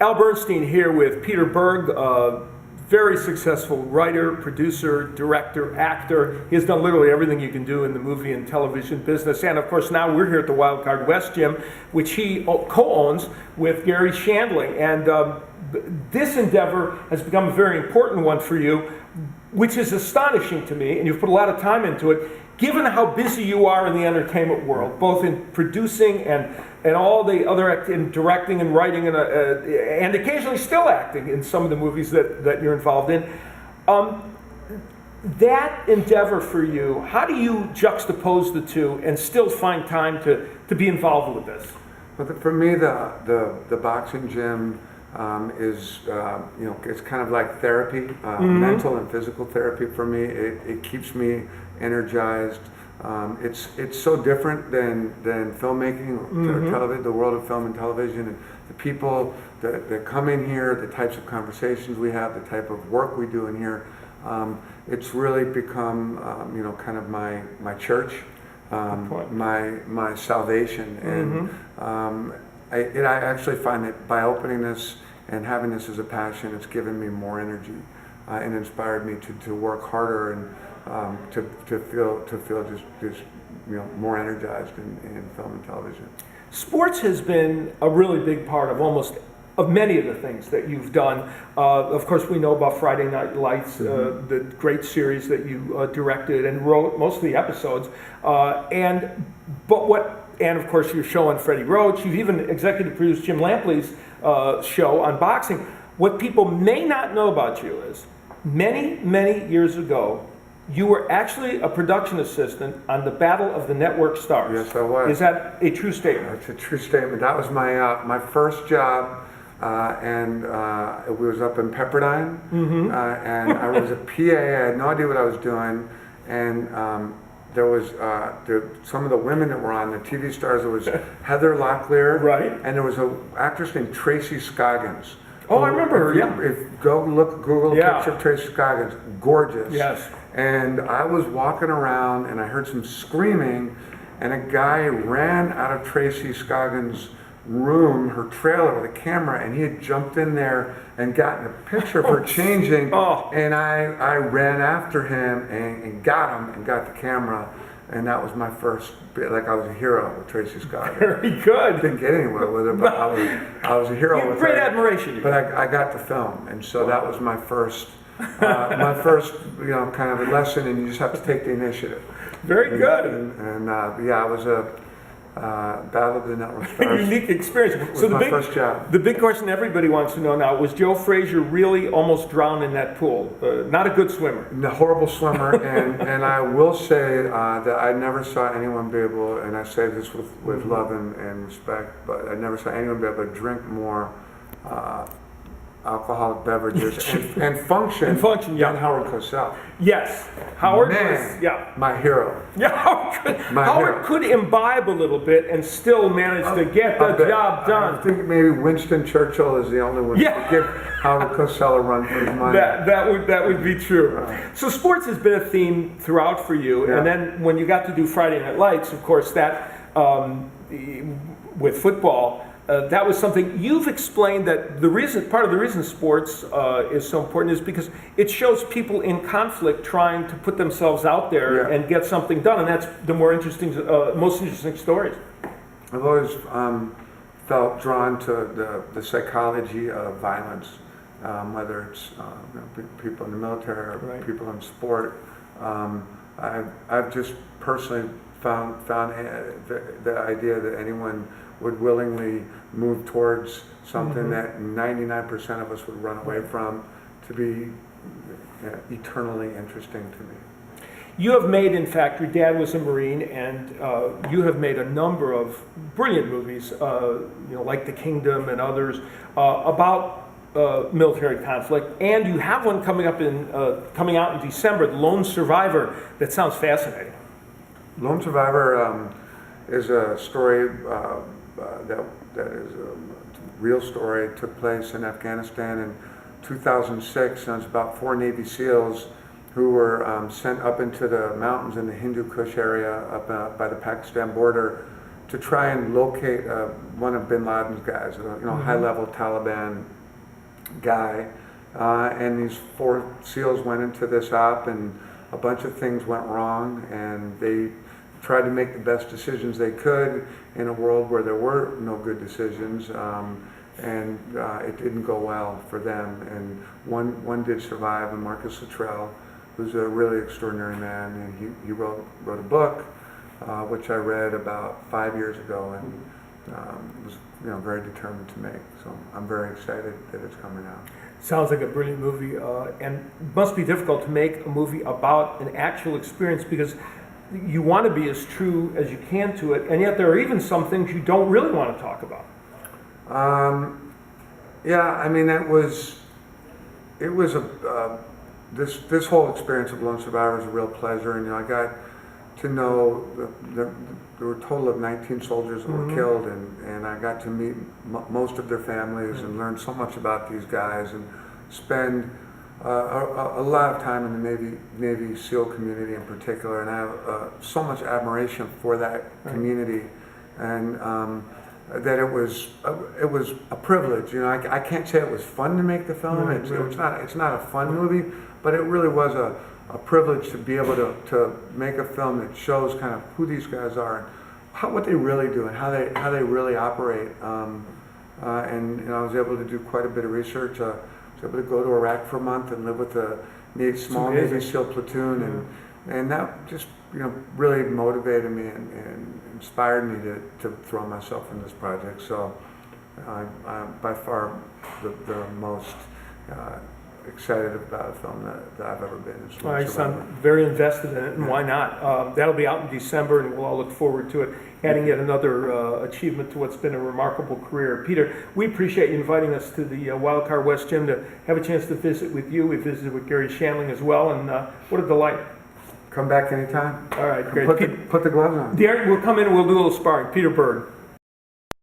Al Bernstein here with Peter Berg, very successful writer, producer, director, actor. He has done literally everything you can do in the movie and television business. And of course now we're here at the Wild Card West Gym, which he co-owns with Gary Shandling. And this endeavor has become a very important one for you, which is astonishing to me, and you've put a lot of time into it, given how busy you are in the entertainment world, both in producing and all the other in directing and writing and occasionally still acting in some of the movies that you're involved in. That endeavor for you, how do you juxtapose the two and still find time to be involved with this? Well, for me, the boxing gym is it's kind of like therapy, mental and physical therapy for me. It keeps me energized. It's so different than filmmaking or television, the world of film and television, and the people that come in here, the types of conversations we have, the type of work we do in here. It's really become kind of my church, my salvation, and I actually find that by opening this and having this as a passion, it's given me more energy and inspired me to work harder and to feel just more energized in film and television. Sports has been a really big part of many of the things that you've done. Of course, we know about Friday Night Lights, the great series that you directed and wrote most of the episodes. And of course, your show on Freddie Roach. You've even executive produced Jim Lampley's show on boxing. What people may not know about you is, many, many years ago, you were actually a production assistant on the Battle of the Network Stars. Yes, I was. Is that a true statement? It's a true statement. That was my first job, and it was up in Pepperdine, and I was a PA. I had no idea what I was doing, and there was some of the women that were on the TV stars. There was Heather Locklear, right, and there was an actress named Tracy Scoggins. Oh, I remember her. Yeah. Google a picture of Tracy Scoggins, gorgeous. Yes. And I was walking around and I heard some screaming, and a guy ran out of Tracy Scoggins' room, her trailer, with a camera, and he had jumped in there and gotten a picture of her changing. And I ran after him and got him and got the camera. And that was my first bit, like I was a hero with Tracy Scoggins. Very good. Didn't get anywhere with her, but I was a hero with her. Great admiration. But I got the film, and so that was my first, kind of a lesson, and you just have to take the initiative. Very good. And I was a Battle of the Network Stars. Unique experience. So my first job. The big question everybody wants to know now, was Joe Frazier really almost drowned in that pool? Not a good swimmer. A horrible swimmer, and I will say that I never saw anyone be able, and I say this with love and respect, but I never saw anyone be able to drink more alcoholic beverages and function than Howard Cosell. Yes, Howard was my hero. Yeah, Howard could imbibe a little bit and still manage to get the job done. I think maybe Winston Churchill is the only one who could give Howard Cosell a run for his money. That would be true. Right. So sports has been a theme throughout for you, and then when you got to do Friday Night Lights, of course, that with football. That was something you've explained, that part of the reason sports is so important is because it shows people in conflict trying to put themselves out there and get something done, and that's the most interesting stories. I've always felt drawn to the psychology of violence, whether it's people in the military or people in sport. I've just personally found the idea that anyone would willingly move towards something that 99% of us would run away from to be eternally interesting to me. You have made, in fact, your dad was a Marine, and you have made a number of brilliant movies, like The Kingdom and others, about military conflict. And you have one coming out in December, The Lone Survivor. That sounds fascinating. Lone Survivor is a story that is a real story. It took place in Afghanistan in 2006, and it's about 4 Navy SEALs who were sent up into the mountains in the Hindu Kush area up by the Pakistan border to try and locate one of Bin Laden's guys, high-level Taliban guy, and these 4 SEALs went into this op, and a bunch of things went wrong, and they tried to make the best decisions they could in a world where there were no good decisions, and it didn't go well for them. And one did survive, and Marcus Luttrell, who's a really extraordinary man, and he wrote a book, which I read about 5 years ago, and was very determined to make. So I'm very excited that it's coming out. Sounds like a brilliant movie, and it must be difficult to make a movie about an actual experience because you want to be as true as you can to it, and yet there are even some things you don't really want to talk about. Yeah, I mean, it was this whole experience of Lone Survivor was a real pleasure, and I got to know there were a total of 19 soldiers that were killed, and I got to meet most of their families and learn so much about these guys, and spend a lot of time in the Navy SEAL community in particular, and I have so much admiration for that community, and that it was a privilege. I can't say it was fun to make the film. It's not a fun movie, but it really was a privilege to be able to make a film that shows kind of who these guys are, and what they really do, and how they really operate. And I was able to do quite a bit of research. I was able to go to Iraq for a month and live with a small Navy SEAL platoon, and that just really motivated me and inspired me to throw myself in this project. So I'm by far the most excited about a film that I've ever been in. I sound very invested in it, and why not? That'll be out in December, and we'll all look forward to it, adding yet another achievement to what's been a remarkable career. Peter, we appreciate you inviting us to the Wildcard West Gym to have a chance to visit with you. We visited with Gary Shandling as well, and what a delight. Come back anytime. All right, great. Put the gloves on. We'll come in and we'll do a little sparring. Peter Berg.